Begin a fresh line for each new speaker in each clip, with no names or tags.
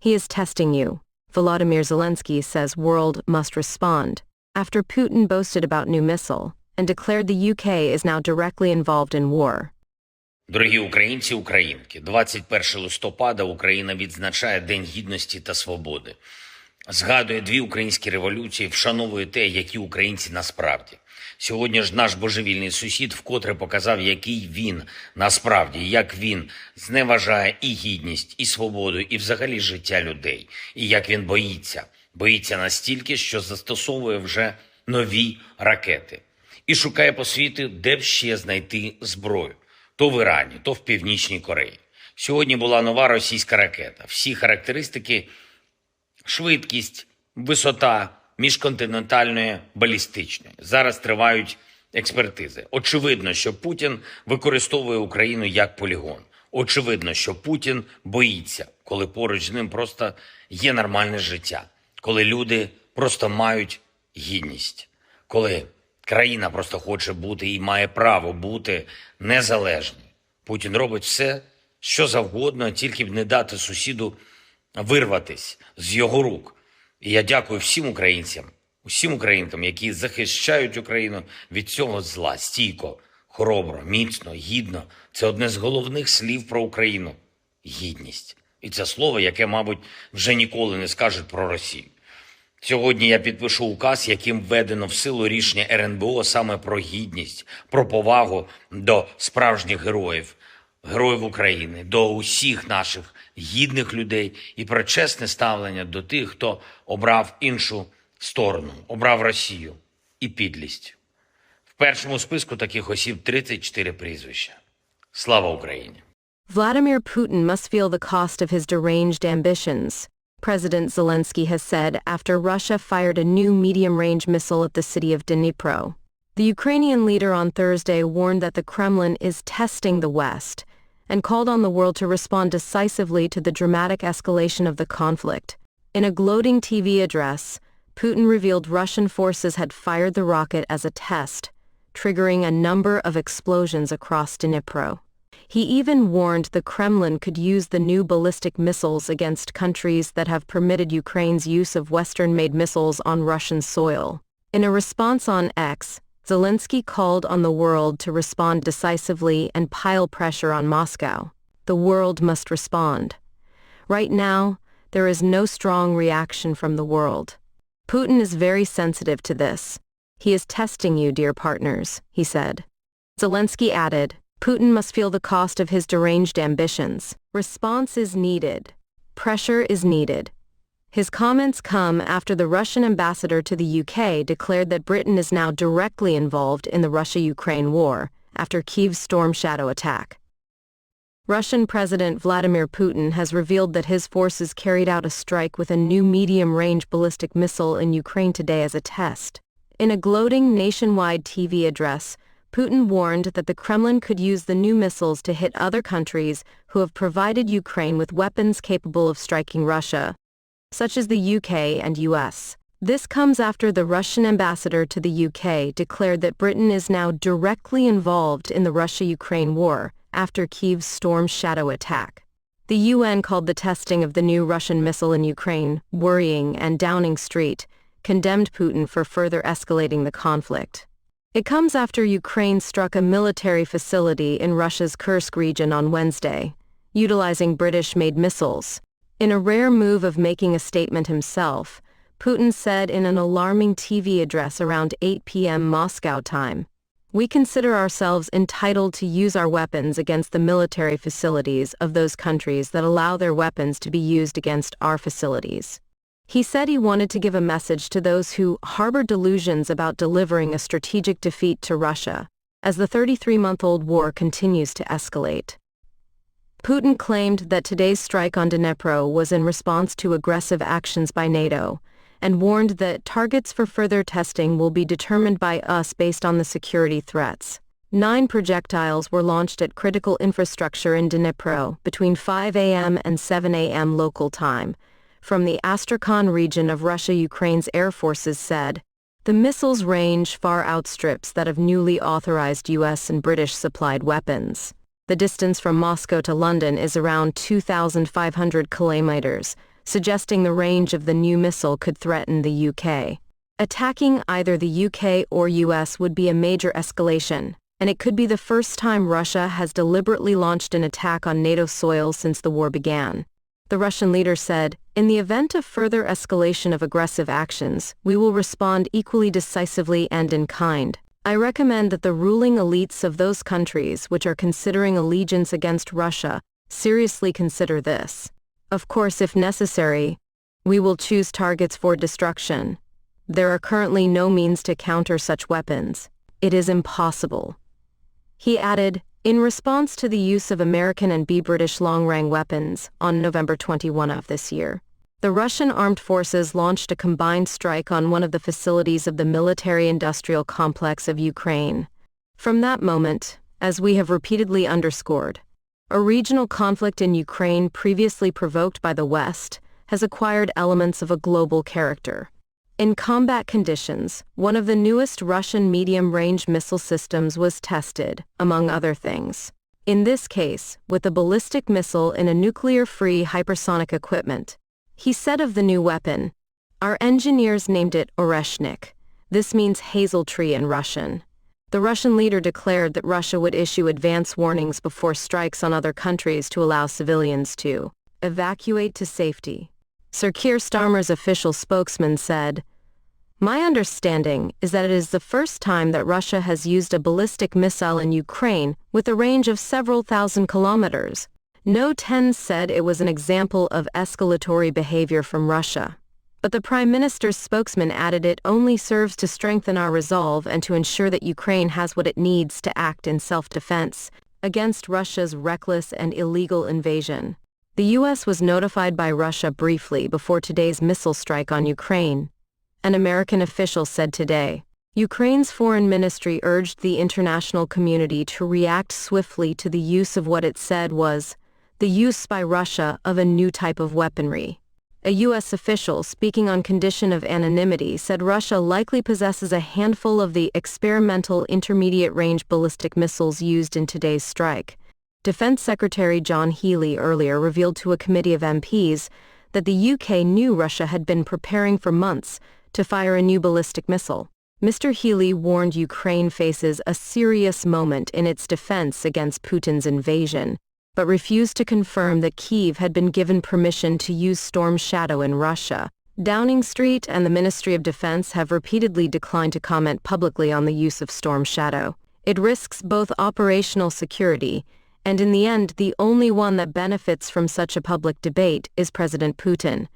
He is testing you. Volodymyr Zelensky says world must respond, after Putin boasted about new missile and declared the UK is now directly involved in war.
Дорогі українці, українки, 21 листопада Україна відзначає День Гідності та Свободи. Згадує дві українські революції, вшановує те, які українці насправді. Сьогодні ж наш божевільний сусід вкотре показав, який він насправді, як він зневажає і гідність, і свободу, і взагалі життя людей. І як він боїться. Боїться настільки, що застосовує вже нові ракети. І шукає по світу, де б ще знайти зброю. То в Ірані, то в Північній Кореї. Сьогодні була нова російська ракета. Всі характеристики – швидкість, висота міжконтинентальної балістичної. Зараз тривають експертизи. Очевидно, що Путін використовує Україну як полігон. Очевидно, що Путін боїться, коли поруч з ним просто є нормальне життя. Коли люди просто мають гідність. Коли країна просто хоче бути і має право бути незалежною. Путін робить все, що завгодно, тільки б не дати сусіду вирватись з його рук. І я дякую всім українцям, усім українкам, які захищають Україну від цього зла. Стійко, хоробро, міцно, гідно. Це одне з головних слів про Україну – гідність. І це слово, яке, мабуть, вже ніколи не скажуть про Росію. Сьогодні я підпишу указ, яким введено в силу рішення РНБО саме про гідність, про повагу до справжніх героїв, героїв України, до усіх наших гідних людей і про чесне ставлення до тих, хто обрав іншу сторону, обрав Росію і підлість. В першому списку таких осіб 34 прізвища. Слава Україні!
Vladimir Putin must feel the cost of his deranged ambitions, President Zelensky has said after Russia fired a new medium-range missile at the city of Dnipro. The Ukrainian leader on Thursday warned that the Kremlin is testing the West and called on the world to respond decisively to the dramatic escalation of the conflict. In a gloating TV address, Putin revealed Russian forces had fired the rocket as a test, triggering a number of explosions across Dnipro. He even warned the Kremlin could use the new ballistic missiles against countries that have permitted Ukraine's use of Western-made missiles on Russian soil. In a response on X, Zelensky called on the world to respond decisively and pile pressure on Moscow. The world must respond. Right now, there is no strong reaction from the world. Putin is very sensitive to this. He is testing you, dear partners, he said. Zelensky added, Putin must feel the cost of his deranged ambitions. Response is needed. Pressure is needed. His comments come after the Russian ambassador to the UK declared that Britain is now directly involved in the Russia-Ukraine war after Kyiv's Storm Shadow attack. Russian President Vladimir Putin has revealed that his forces carried out a strike with a new medium-range ballistic missile in Ukraine today as a test. In a gloating nationwide TV address, Putin warned that the Kremlin could use the new missiles to hit other countries who have provided Ukraine with weapons capable of striking Russia, such as the UK and US. This comes after the Russian ambassador to the UK declared that Britain is now directly involved in the Russia-Ukraine war after Kyiv's Storm Shadow attack. The UN called the testing of the new Russian missile in Ukraine worrying, and Downing Street condemned Putin for further escalating the conflict. It comes after Ukraine struck a military facility in Russia's Kursk region on Wednesday, utilizing British-made missiles. In a rare move of making a statement himself, Putin said in an alarming TV address around 8 p.m. Moscow time, "We consider ourselves entitled to use our weapons against the military facilities of those countries that allow their weapons to be used against our facilities." He said he wanted to give a message to those who harbor delusions about delivering a strategic defeat to Russia, as the 33-month-old war continues to escalate. Putin claimed that today's strike on Dnipro was in response to aggressive actions by NATO, and warned that targets for further testing will be determined by us based on the security threats. 9 projectiles were launched at critical infrastructure in Dnipro between 5 a.m. and 7 a.m. local time, from the Astrakhan region of Russia. Ukraine's air forces said. The missiles' range far outstrips that of newly authorized US and British-supplied weapons. The distance from Moscow to London is around 2,500 kilometers, suggesting the range of the new missile could threaten the UK. Attacking either the UK or US would be a major escalation, and it could be the first time Russia has deliberately launched an attack on NATO soil since the war began. The Russian leader said, "In the event of further escalation of aggressive actions, we will respond equally decisively and in kind. I recommend that the ruling elites of those countries which are considering allegiance against Russia seriously consider this. Of course, if necessary, we will choose targets for destruction. There are currently no means to counter such weapons. It is impossible." He added, in response to the use of American and British long-range weapons on November 21 of this year, the Russian armed forces launched a combined strike on one of the facilities of the military-industrial complex of Ukraine. From that moment, as we have repeatedly underscored, a regional conflict in Ukraine previously provoked by the West has acquired elements of a global character. In combat conditions, one of the newest Russian medium-range missile systems was tested, among other things. In this case, with a ballistic missile in a nuclear-free hypersonic equipment. He said of the new weapon, "Our engineers named it Oreshnik. This means hazel tree in Russian." The Russian leader declared that Russia would issue advance warnings before strikes on other countries to allow civilians to evacuate to safety. Sir Keir Starmer's official spokesman said, "My understanding is that it is the first time that Russia has used a ballistic missile in Ukraine with a range of several thousand kilometers." No 10 said it was an example of escalatory behavior from Russia. But the Prime Minister's spokesman added it only serves to strengthen our resolve and to ensure that Ukraine has what it needs to act in self-defense against Russia's reckless and illegal invasion. The U.S. was notified by Russia briefly before today's missile strike on Ukraine. An American official said today, Ukraine's foreign ministry urged the international community to react swiftly to the use of what it said was the use by Russia of a new type of weaponry. A U.S. official speaking on condition of anonymity said Russia likely possesses a handful of the experimental intermediate-range ballistic missiles used in today's strike. Defense Secretary John Healey earlier revealed to a committee of MPs that the UK knew Russia had been preparing for months to fire a new ballistic missile. Mr. Healey warned Ukraine faces a serious moment in its defense against Putin's invasion, but refused to confirm that Kyiv had been given permission to use Storm Shadow in Russia. Downing Street and the Ministry of Defense have repeatedly declined to comment publicly on the use of Storm Shadow. It risks both operational security, and in the end, the only one that benefits from such a public debate is President Putin,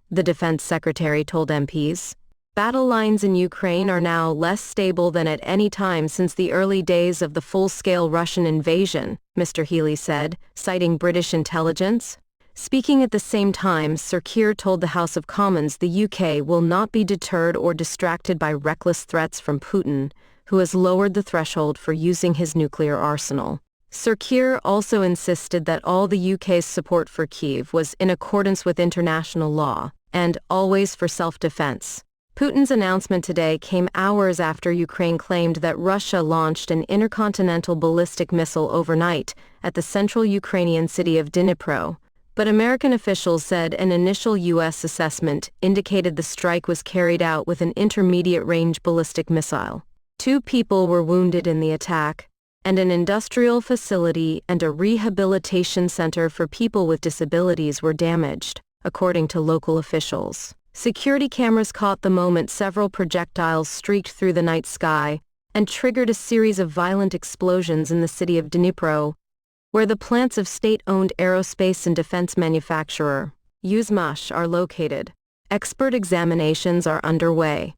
the Defense Secretary told MPs. Battle lines in Ukraine are now less stable than at any time since the early days of the full-scale Russian invasion, Mr. Healey said, citing British intelligence. Speaking at the same time, Sir Keir told the House of Commons the UK will not be deterred or distracted by reckless threats from Putin, who has lowered the threshold for using his nuclear arsenal. Sir Keir also insisted that all the UK's support for Kyiv was in accordance with international law, and always for self-defense. Putin's announcement today came hours after Ukraine claimed that Russia launched an intercontinental ballistic missile overnight at the central Ukrainian city of Dnipro, but American officials said an initial U.S. assessment indicated the strike was carried out with an intermediate-range ballistic missile. 2 people were wounded in the attack, and an industrial facility and a rehabilitation center for people with disabilities were damaged, according to local officials. Security cameras caught the moment several projectiles streaked through the night sky and triggered a series of violent explosions in the city of Dnipro, where the plants of state-owned aerospace and defense manufacturer, Yuzhmash, are located. Expert examinations are underway.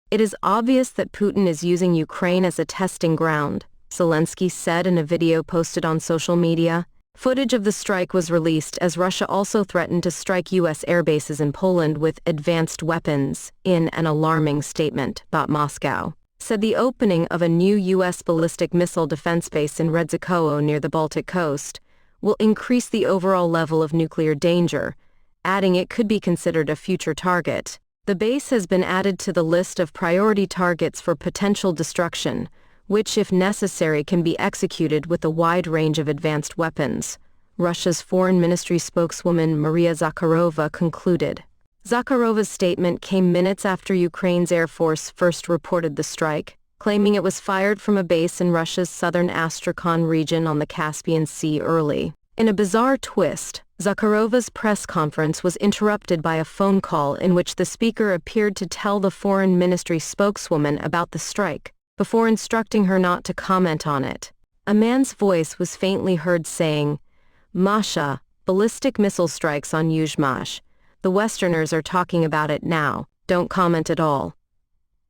It is obvious that Putin is using Ukraine as a testing ground, Zelensky said in a video posted on social media. Footage of the strike was released as Russia also threatened to strike U.S. airbases in Poland with advanced weapons, in an alarming statement, Moscow said the opening of a new U.S. ballistic missile defense base in Redzikowo near the Baltic coast will increase the overall level of nuclear danger, adding it could be considered a future target. The base has been added to the list of priority targets for potential destruction, which if necessary can be executed with a wide range of advanced weapons, Russia's Foreign Ministry spokeswoman Maria Zakharova concluded. Zakharova's statement came minutes after Ukraine's Air Force first reported the strike, claiming it was fired from a base in Russia's southern Astrakhan region on the Caspian Sea early. In a bizarre twist, Zakharova's press conference was interrupted by a phone call in which the speaker appeared to tell the Foreign Ministry spokeswoman about the strike, before instructing her not to comment on it. A man's voice was faintly heard saying, "Masha, ballistic missile strikes on Yuzhmash. The Westerners are talking about it now, don't comment at all."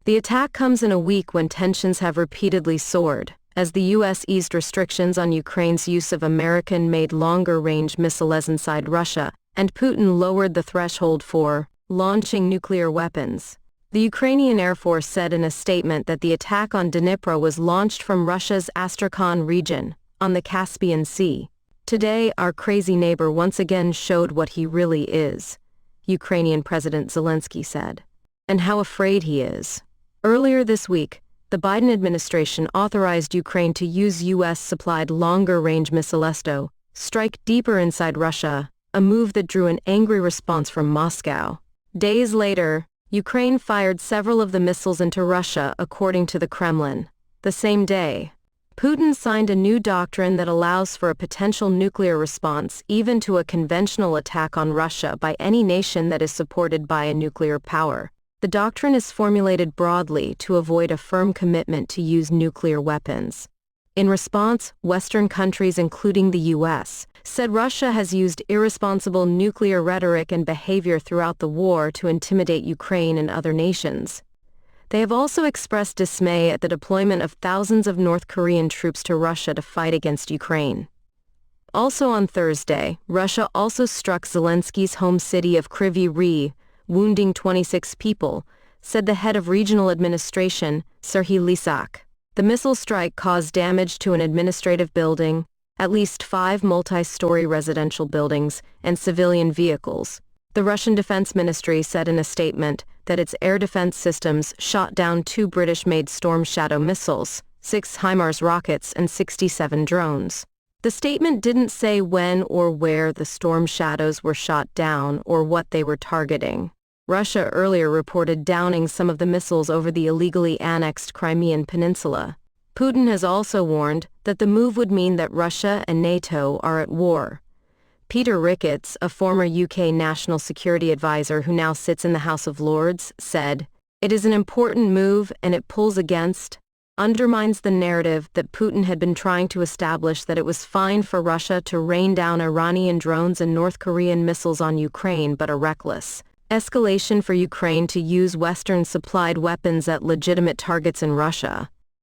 The attack comes in a week when tensions have repeatedly soared, as the U.S. eased restrictions on Ukraine's use of American-made longer-range missiles inside Russia, and Putin lowered the threshold for launching nuclear weapons. The Ukrainian Air Force said in a statement that the attack on Dnipro was launched from Russia's Astrakhan region, on the Caspian Sea. "Today, our crazy neighbor once again showed what he really is," Ukrainian President Zelensky said, "and how afraid he is." Earlier this week, the Biden administration authorized Ukraine to use U.S.-supplied longer-range missiles to strike deeper inside Russia, a move that drew an angry response from Moscow. Days later, Ukraine fired several of the missiles into Russia, according to the Kremlin. The same day, Putin signed a new doctrine that allows for a potential nuclear response even to a conventional attack on Russia by any nation that is supported by a nuclear power. The doctrine is formulated broadly to avoid a firm commitment to use nuclear weapons. In response, Western countries, including the U.S., said Russia has used irresponsible nuclear rhetoric and behavior throughout the war to intimidate Ukraine and other nations. They have also expressed dismay at the deployment of thousands of North Korean troops to Russia to fight against Ukraine. Also on Thursday, Russia also struck Zelensky's home city of Kryvyi Rih, wounding 26 people, said the head of regional administration, Serhiy Lysak. The missile strike caused damage to an administrative building, at least 5 multi-story residential buildings, and civilian vehicles. The Russian Defense Ministry said in a statement that its air defense systems shot down 2 British-made Storm Shadow missiles, 6 HIMARS rockets, and 67 drones. The statement didn't say when or where the Storm Shadows were shot down or what they were targeting. Russia earlier reported downing some of the missiles over the illegally annexed Crimean Peninsula. Putin has also warned that the move would mean that Russia and NATO are at war. Peter Ricketts, a former UK national security advisor who now sits in the House of Lords, said, "It is an important move and it pulls against, undermines the narrative that Putin had been trying to establish that it was fine for Russia to rain down Iranian drones and North Korean missiles on Ukraine but a reckless escalation for Ukraine to use Western-supplied weapons at legitimate targets in Russia."